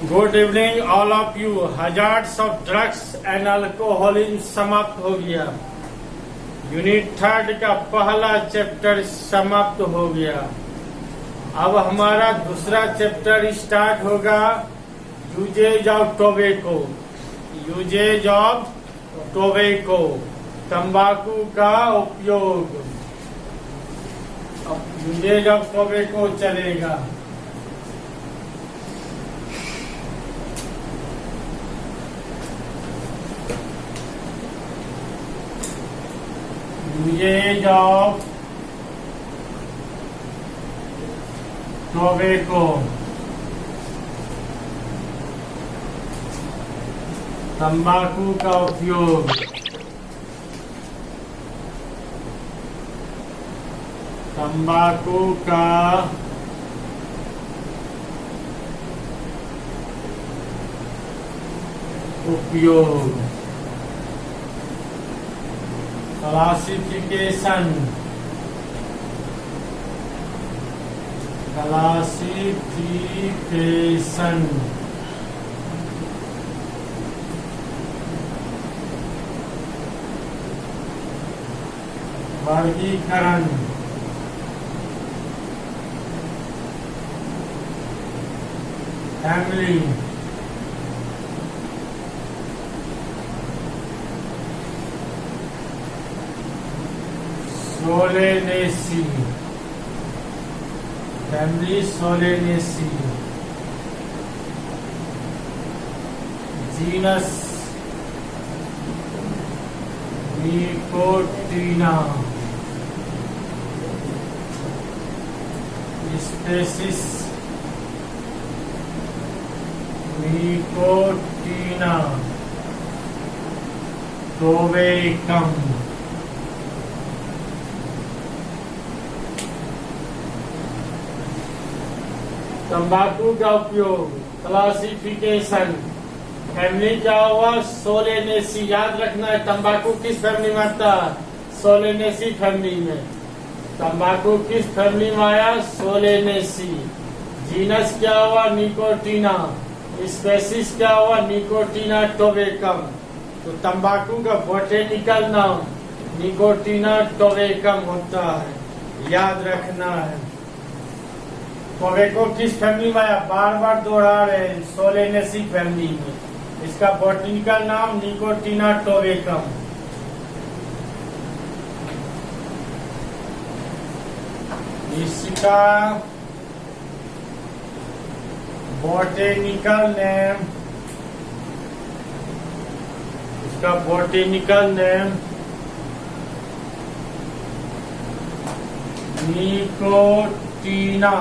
Good evening all of you. Hazards of drugs and alcoholism समाप्त हो गया। Unit 3 का पहला चैप्टर समाप्त हो गया। अब हमारा दूसरा चैप्टर स्टार्ट होगा, uses of tobacco. Uses of tobacco, तंबाकू का उपयोग। अब यूजेज ऑफ टोबैको चलेगा। यूजेज ऑफ टोबैको, तंबाकू का उपयोग। तंबाकू का उपयोग। क्लासिफिकेशन। क्लासिफिकेशन, वर्गीकरण। Family. Solanaceae, family Solanaceae. Genus Nicotiana. Species Nicotiana. Tabacum. तंबाकू का उपयोग। क्लासिफिकेशन। फैमिली क्या हुआ? सोलेनेसी। याद रखना है, तंबाकू किस फैमिली में आता है? सोलेनेसी फैमिली में। तंबाकू किस फैमिली में आया? सोलेनेसी। जीनस क्या हुआ? निकोटीना। स्पेसीज क्या हुआ? निकोटीना टोबैकम। तो तंबाकू का बोटेनिकल नाम निकोटीना टोबैकम होता है, याद रखना है। टोबैको किस फैमिली में आया? बार बार दोहरा रहे हैं, सोलेनेसी फैमिली में। इसका बोटेनिकल नाम निकोटीना टोबैकम। इसका बोटेनिकल नेम, इसका बोटेनिकल नेम निकोटीना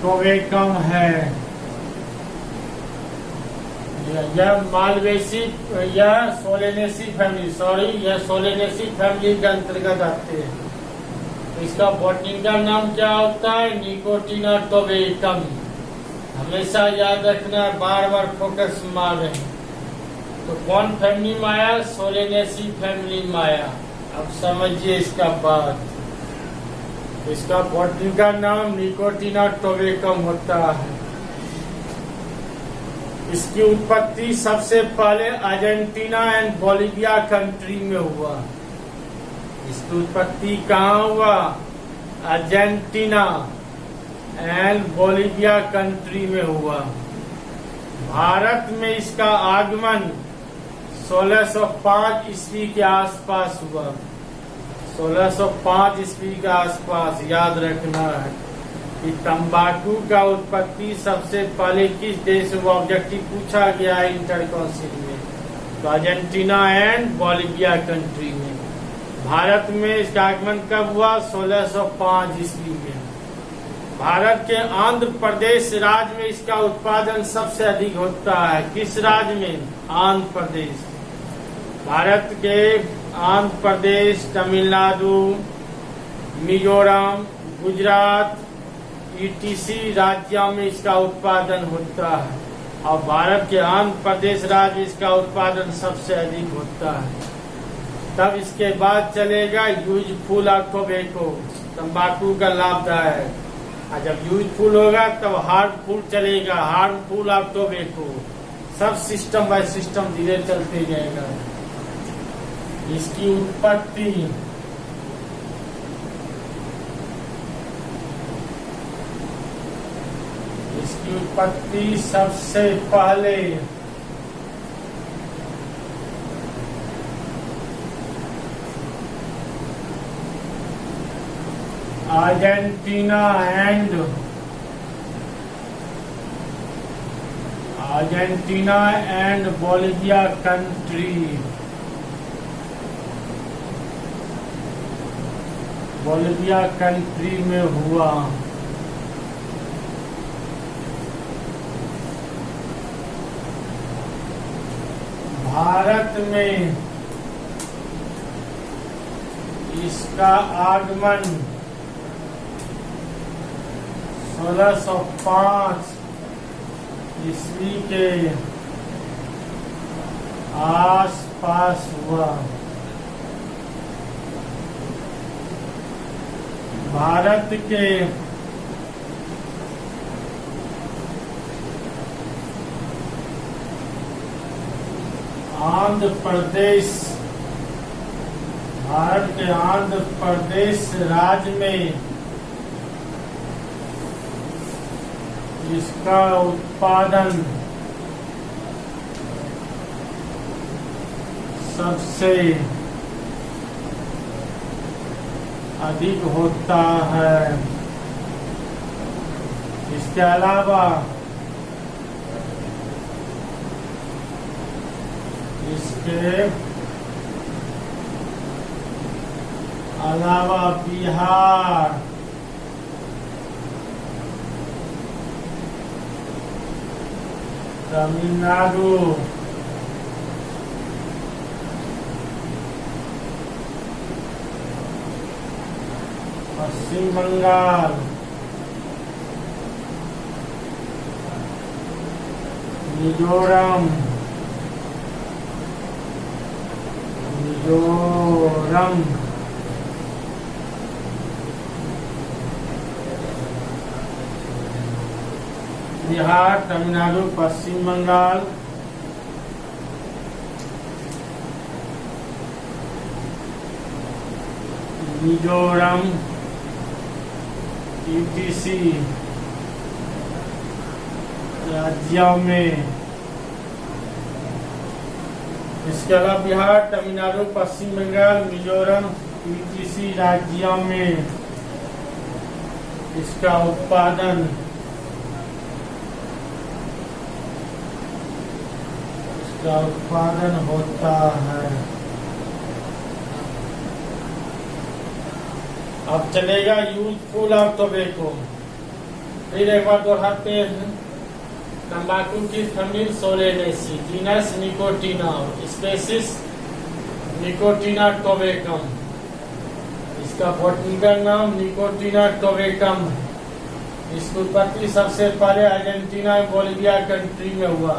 टोबैकम है। यह मालवेसी, यह सोलेनेसी फैमिली, यह सोलेनेसी फैमिली के अंतर्गत आते हैं। इसका बोटनिकल नाम क्या होता है? निकोटीना टोबैकम। हमेशा याद रखना है, बार बार फोकस मार रहे हैं। तो कौन फैमिली में आया? सोलेनेसी फैमिली में आया। अब समझिए इसका बात। इसका बोटनिकल नाम निकोटीना टोबैकम होता है। इसकी उत्पत्ति सबसे पहले अर्जेंटीना एंड बोलिविया कंट्री में हुआ। इसकी उत्पत्ति कहाँ हुआ? अर्जेंटीना एंड बोलिविया कंट्री में हुआ। भारत में इसका आगमन 1605 ईस्वी के आसपास हुआ। 1605 ईस्वी के आसपास। याद रखना है कि तंबाकू का उत्पत्ति सबसे पहले किस देश में? ऑब्जेक्टिव पूछा गया है इंटर काउंसिल में, तो अर्जेंटीना एंड बोलिविया कंट्री में। भारत में इसका आगमन कब हुआ? 1605 ईस्वी में। भारत के आंध्र प्रदेश राज्य में इसका उत्पादन सबसे अधिक होता है। किस राज्य में? आंध्र प्रदेश। भारत के आंध्र प्रदेश, तमिलनाडु, मिजोरम, गुजरात, ईटीसी राज्यों में इसका उत्पादन होता है। और भारत के आंध्र प्रदेश राज्य में इसका उत्पादन सबसे अधिक होता है। तब इसके बाद चलेगा यूजफुल ऑफ टोबैको, तंबाकू का लाभदायक। और जब यूजफुल होगा तब हार्मफुल चलेगा, हार्मफुल ऑफ टोबैको। सब सिस्टम बाय सिस्टम धीरे चलते जाएगा। इसकी उत्पत्ति सबसे पहले अर्जेंटीना एंड बोलिविया कंट्री में हुआ। भारत में इसका आगमन 1605 ईस्वी के आसपास हुआ। भारत के भारत के आंध्र प्रदेश राज्य में इसका उत्पादन सबसे अधिक होता है। इसके अलावा बिहार, तमिलनाडु, पश्चिम बंगाल, मिजोरम बिहार, तमिलनाडु, पश्चिम बंगाल, मिजोरम, यूटीसी राज्यों में। इसके अलावा बिहार, तमिलनाडु, पश्चिम बंगाल, मिजोरम, यूटीसी राज्यों में इसका उत्पादन होता है। अब चलेगा यूजफुल ऑफ टोबैको। फिर एक बार दोहराते हैं। तंबाकू की family Solanaceae, genus Nicotiana, species Nicotiana tabacum. इसका बॉटनिकल नाम निकोटीना टोबैकम। इसकी उत्पत्ति सबसे पहले अर्जेंटीना और बोलिविया कंट्री में हुआ।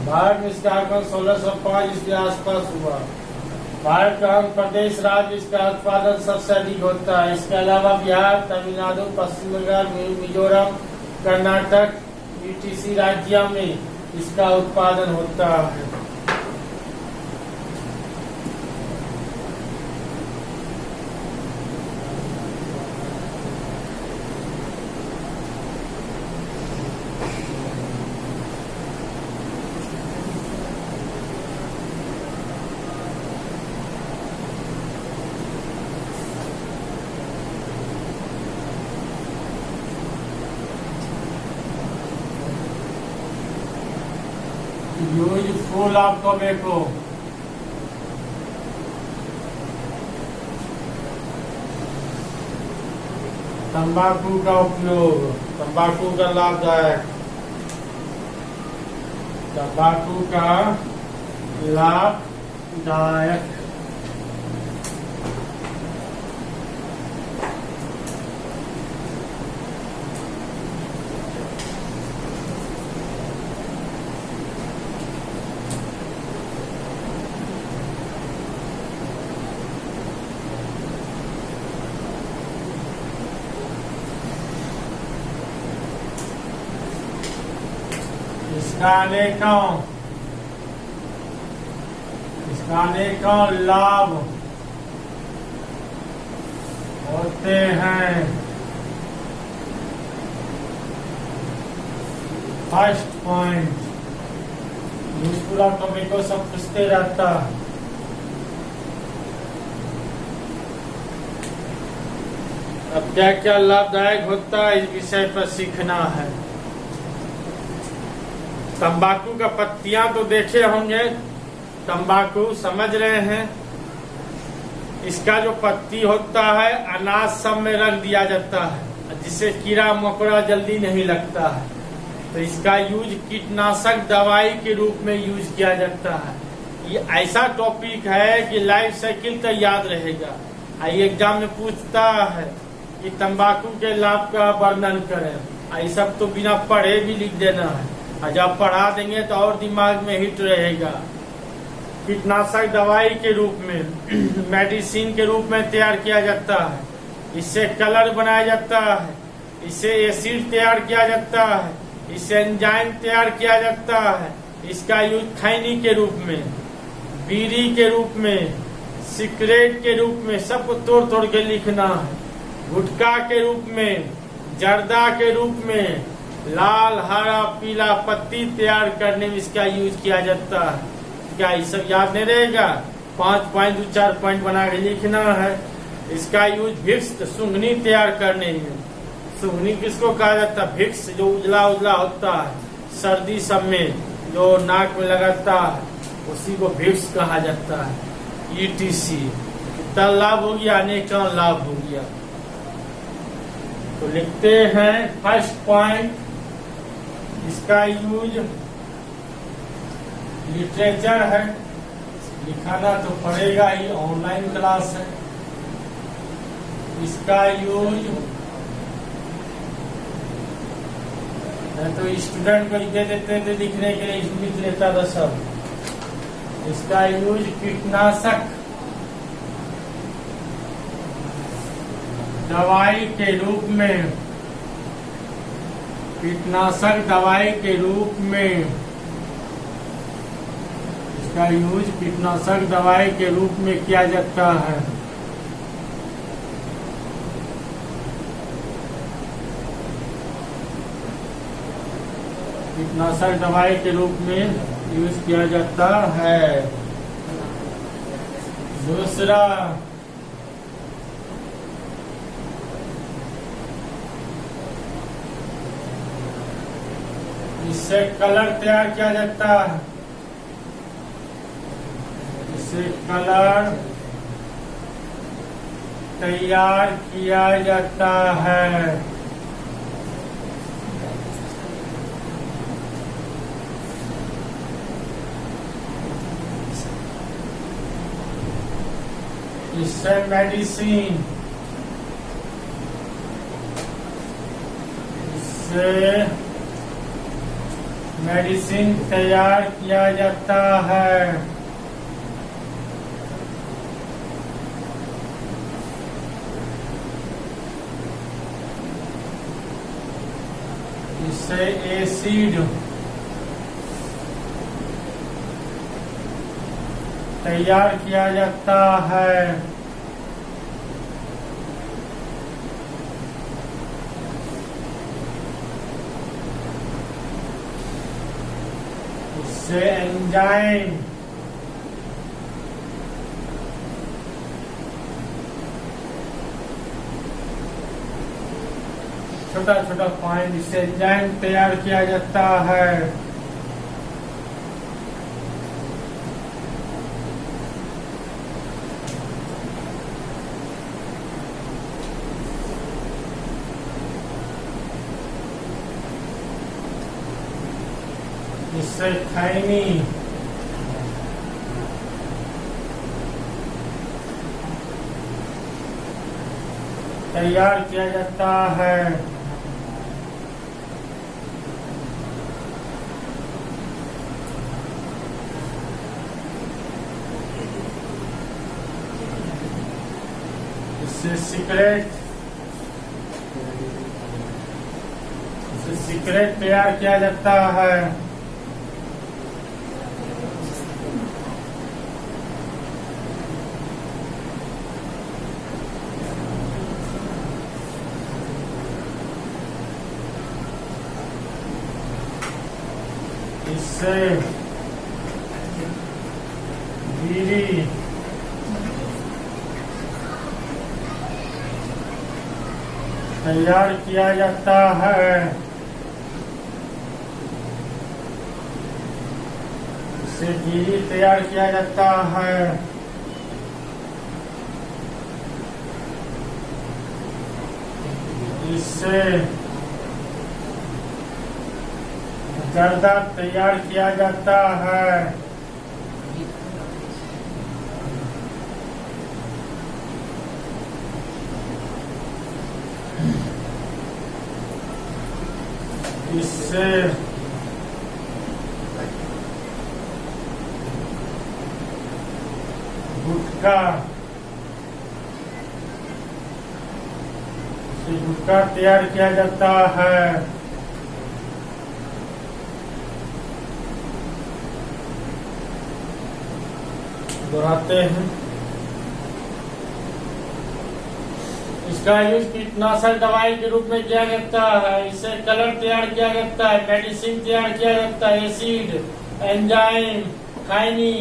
भारत में इसका आगमन 1605 इसके आसपास हुआ। भारत का आंध्र प्रदेश राज्य इसका उत्पादन सबसे अधिक होता है। इसके अलावा बिहार, तमिलनाडु, पश्चिम बंगाल, मिजोरम, कर्नाटक, यूटीसी राज्यों में इसका उत्पादन होता है। Useful of tobacco. तंबाकू का उपयोग, तंबाकू का लाभदायक, तंबाकू का लाभदायक। इसका अनेकों लाभ होते हैं। फर्स्ट पॉइंट, पूरा टॉपिक को सब पूछते रहता। अब क्या क्या लाभदायक होता है इस विषय पर सीखना है। तंबाकू का पत्तियां तो देखे होंगे, तंबाकू समझ रहे हैं। इसका जो पत्ती होता है अनाज सब में रख दिया जाता है, जिससे कीड़ा मकोड़ा जल्दी नहीं लगता है। तो इसका यूज कीटनाशक दवाई के रूप में यूज किया जाता है। ये ऐसा टॉपिक है कि लाइफ साइकिल तक याद रहेगा। ये एग्जाम में पूछता है कि तंबाकू के लाभ का वर्णन करें। ये सब तो बिना पढ़े भी लिख देना है, और जब पढ़ा देंगे तो और दिमाग में हिट रहेगा। कीटनाशक दवाई के रूप में मेडिसिन के रूप में तैयार किया जाता है। इससे कलर बनाया जाता है, इससे एसिड तैयार किया जाता है, इससे एंजाइम तैयार किया जाता है। इसका यूज खैनी के रूप में, बीड़ी के रूप में, सिगरेट के रूप में, सबको तोड़ तोड़ के लिखना है। गुटखा के रूप में, जर्दा के रूप में, लाल हरा पीला पत्ती तैयार करने में इसका यूज किया जाता है। क्या ये सब याद नहीं रहेगा? 5 पॉइंट 4 पॉइंट बना के लिखना है। इसका यूज भिक्स सुंघनी तैयार करने में। सुंघनी किसको कहा जाता है? भिक्स जो उजला उजला होता है सर्दी सब में जो नाक में लगाता है, उसी को भिक्स कहा जाता है। ETC कितना लाभ हो गया, अनेकों लाभ हो गया। तो लिखते हैं फर्स्ट पॉइंट, इसका यूज लिटरेचर है, लिखाना तो पड़ेगा ही, ऑनलाइन क्लास है। इसका यूज तो स्टूडेंट को दे देते थे लिखने के लिए, लिख लेता था सब। इसका यूज कीटनाशक दवाई के रूप में, कीटनाशक दवाई के रूप में, इसका यूज कीटनाशक दवाई के रूप में किया जाता है। कीटनाशक दवाई के रूप में यूज किया जाता है। दूसरा, इससे कलर तैयार किया जाता है। इससे कलर तैयार किया जाता है। इससे मेडिसिन, इससे मेडिसिन तैयार किया जाता है। इससे एसिड तैयार किया जाता है। इससे एंजाइम छोटा छोटा पॉइंट, इससे एंजाइम तैयार किया जाता है। इससे खैनी तैयार किया जाता है। इससे सिगरेट तैयार किया जाता है। इससे बीड़ी तैयार किया जाता है। इससे बीड़ी तैयार किया जाता है। इससे जर्दा तैयार किया जाता है। इससे गुटखा तैयार किया जाता है। दोहराते हैं। इसका यूज कीटनाशक दवाई के रूप में किया जाता है। इससे कलर तैयार किया जाता है, मेडिसिन तैयार किया जाता है, एसिड, एंजाइम, खैनी,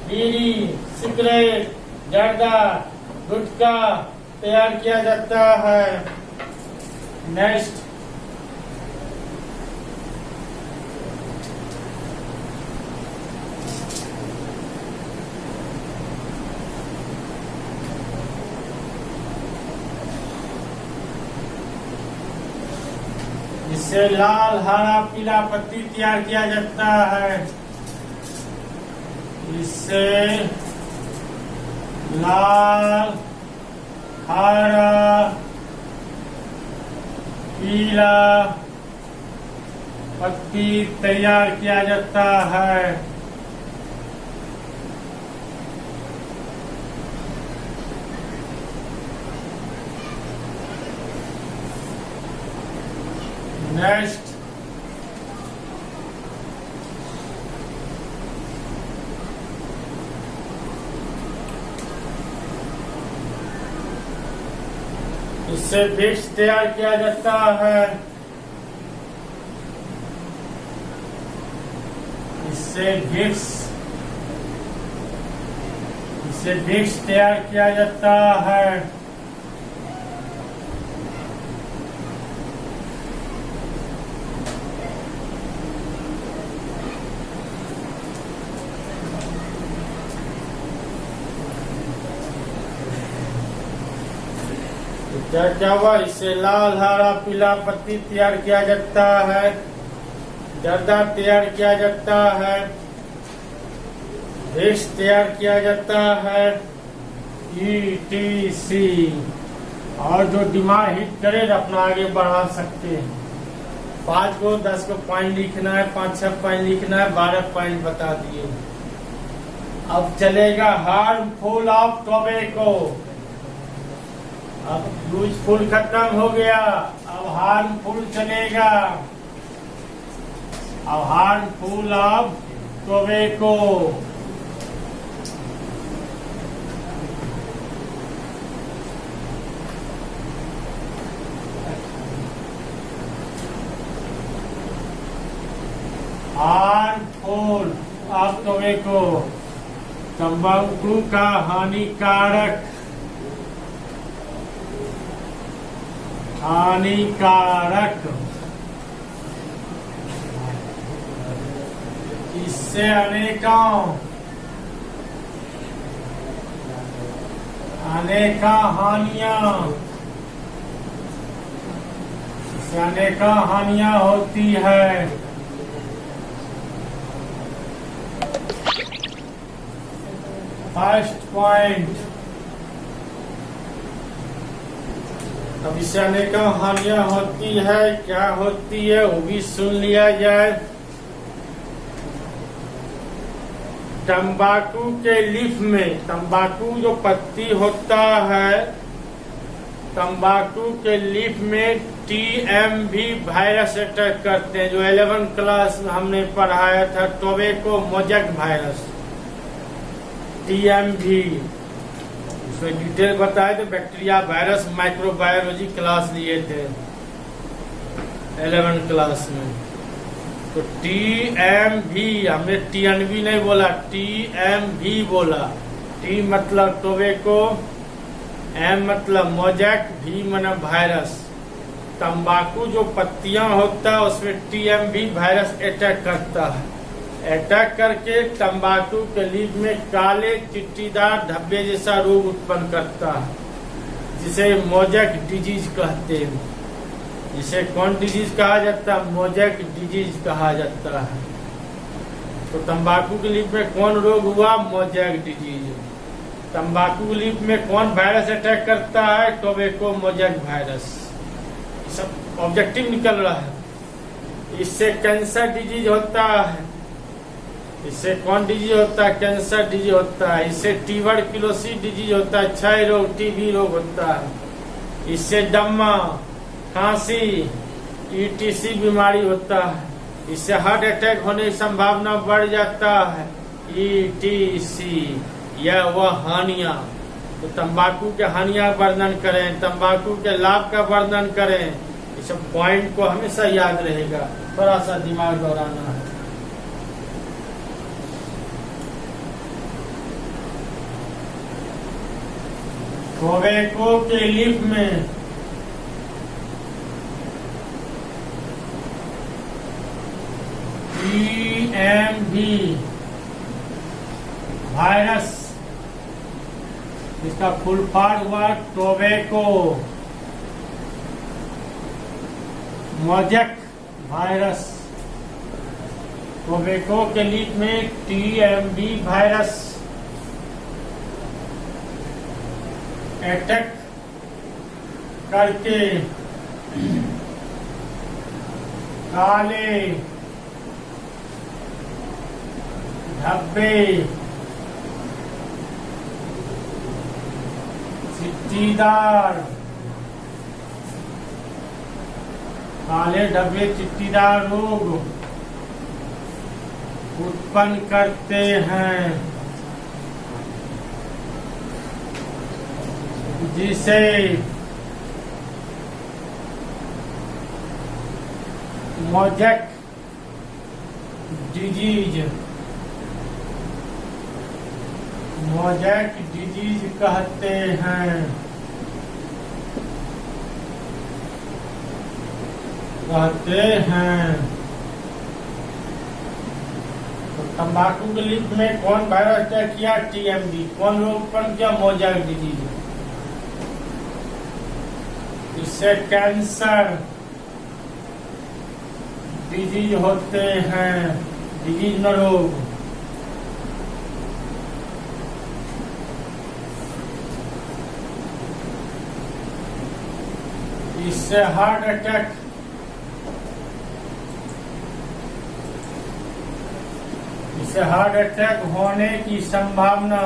बीड़ी, सिगरेट, जर्दा, गुटखा तैयार किया जाता है। नेक्स्ट, इससे लाल, हरा, पीला पत्ती तैयार किया जाता है। इससे लाल, हरा, पीला पत्ती तैयार किया जाता है। नेक्स्ट, इससे विक्स तैयार किया जाता है। इससे विक्स तैयार किया जाता है। क्या क्या हुआ? इससे लाल, हरा, पीला पत्ती तैयार किया जाता है। जर्दा तैयार किया जाता है। विक्स तैयार किया जाता है। ETC। और जो दिमाग हिट करे अपना आगे बढ़ा सकते हैं। 5 को 10 को पॉइंट लिखना है, 5-6 पॉइंट लिखना है, 12 पॉइंट बता दिए। अब चलेगा हार्मफुल ऑफ टोबैको। अब यूजफुल खत्म हो गया, अब हार्मफुल चलेगा। अब harmful of tobacco. Harmful of tobacco, तंबाकू का हानिकारक इससे अनेकों हानियां होती है। फर्स्ट पॉइंट, अब इससे अनेकों हानियां होती है। क्या होती है वो भी सुन लिया जाए। तंबाकू के लीफ में, तंबाकू जो पत्ती होता है, तंबाकू के लीफ में TMV वायरस अटैक करते हैं। जो 11 क्लास में हमने पढ़ाया था, टोबैको मोज़ेक वायरस, TMV। उसमें डिटेल बताए थे, बैक्टीरिया, वायरस, माइक्रोबायोलॉजी क्लास लिए थे 11 क्लास में। तो TMV, हमने TNV नहीं बोला, TMV बोला। T मतलब टोबैको, M मतलब मोजैक, V मतलब वायरस। तंबाकू जो पत्तियां होता है उसमें TMV वायरस अटैक करता है। अटैक करके तंबाकू के लीफ में काले चिट्टीदार धब्बे जैसा रोग उत्पन्न करता है, जिसे मोजैक डिजीज कहते हैं। जिसे कौन डिजीज कहा जाता है? मोजैक डिजीज कहा जाता है। तो तंबाकू के लीफ में कौन रोग हुआ? Mosaic disease. तंबाकू के लीफ में कौन वायरस अटैक करता है? Tobacco mosaic virus. सब ऑब्जेक्टिव निकल रहा है। इससे कैंसर डिजीज होता है। इससे कौन डिजीज होता है? कैंसर डिजीज होता है। इससे ट्यूबरक्लोसिस डिजीज होता है, क्षय रोग, टीबी रोग होता है। इससे दम्मा, खांसी, ETC बीमारी होता है। इससे हार्ट अटैक होने की संभावना बढ़ जाता है। ETC यह वह हानियां। तो तंबाकू के हानियां वर्णन करें, तंबाकू के लाभ का वर्णन करें। ये सब पॉइंट को हमेशा याद रहेगा, थोड़ा सा दिमाग दौड़ाना है। टोबैको के लीफ में TMV वायरस, इसका फुल फॉर्म हुआ टोबैको मोजैक वायरस। टोबैको के लीफ में TMV वायरस अटैक करके काले धब्बे, चिट्टीदार, काले धब्बे चिट्टीदार रोग उत्पन्न करते हैं, जिसे मोजैक डिजीज कहते हैं। तो तंबाकू के लीफ में कौन वायरस अटैक किया? TMV। कौन रोग उत्पन्न किया? Mosaic disease. इससे कैंसर डिजीज होते हैं, डिजीज न रोग। इससे हार्ट अटैक, इससे हार्ट अटैक होने की संभावना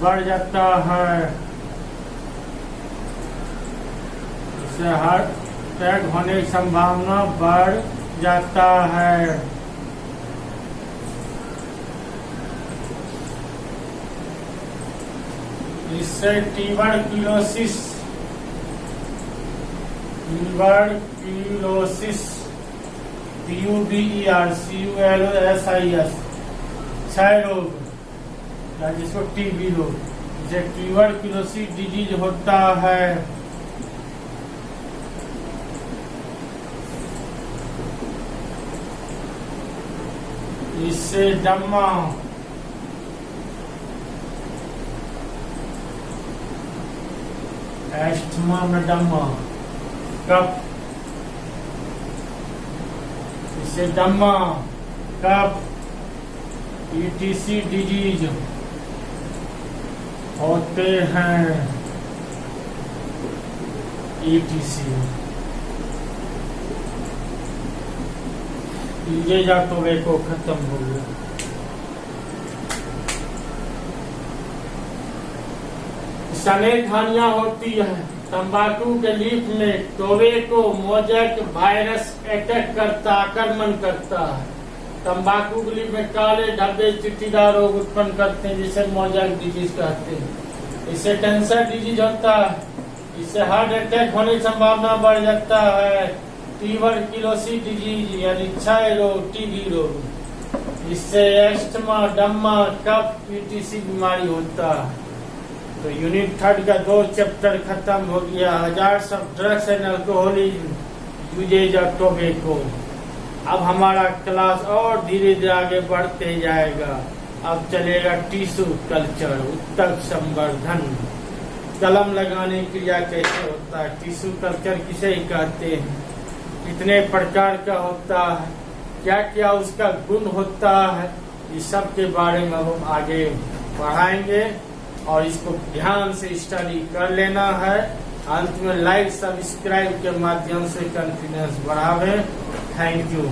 बढ़ जाता है। इससे हार्ट अटैक होने की संभावना बढ़ जाता है। इससे ट्यूबरक्लोसिस TUBERCULOSIS क्षय रोग, जिसको TB रोग, जिसे ट्यूबरक्लोसिस डिजीज होता है। इससे दम्मा, एस्थमा में दम्मा, कफ, इससे दम्मा, कफ, ETC डिजीज होते हैं। ETC ये जा टोबैको खत्म हो गया। अनेक हानियां होती है। तंबाकू के लीफ में टोबैको मोजैक वायरस अटैक करता, आक्रमण करता है। तंबाकू के लीफ में काले धब्बे चिट्टीदार रोग उत्पन्न करते हैं, जिसे मोजैक डिजीज कहते हैं। इससे कैंसर डिजीज होता है। इससे हार्ट अटैक होने की संभावना बढ़ जाता है, ट्यूबरक्लोसिस डिजीज यानी क्षय रोग, टीबी रोग, इससे एस्थमा, दम्मा, कफ, पीटीसी बीमारी होता है। तो यूनिट 3 का 2 चैप्टर खत्म हो गया, hazards of drugs and alcoholism usages of tobacco. अब हमारा क्लास और धीरे धीरे आगे बढ़ते जाएगा। अब चलेगा टिश्यू कल्चर, उत्तक संवर्धन, कलम लगाने की क्रिया कैसे होता है, टिश्यू कल्चर किसे कहते हैं, कितने प्रकार का होता है, क्या क्या उसका गुण होता है, इस सब के बारे में हम आगे पढ़ाएंगे और इसको ध्यान से स्टडी कर लेना है। अंत में लाइक सब्सक्राइब के माध्यम से कॉन्फिडेंस बढ़ावे। Thank you.